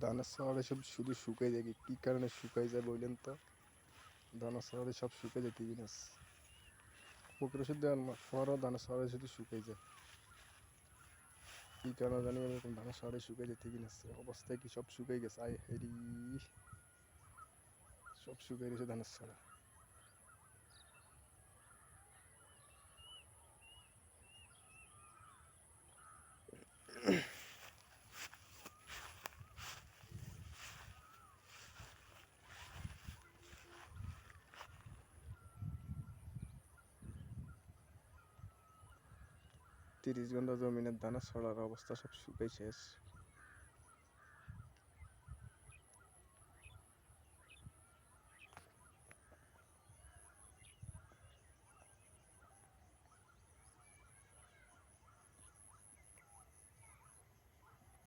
ধানের শহরে সব শুধু শুকাই যায়, কি কারণে শুকাই যায় বললেন তো? ধানের শহরে সব শুকে যায় জিনিস, পুকুর ওষুধ দেওয়ার পরও ধানের শহরে শুধু শুকাই যায়, কি কারণে জানি এরকম ধানের শহরে শুকাই যেতে জিনিস অবস্থায় কি সব শুকাই গেছে, আই হেরি সব শুকাই গেছে ধানের শহরে। 30 ঘন্টা জমিনের ধানের ছড়ার অবস্থা সব শুকাই শেষ।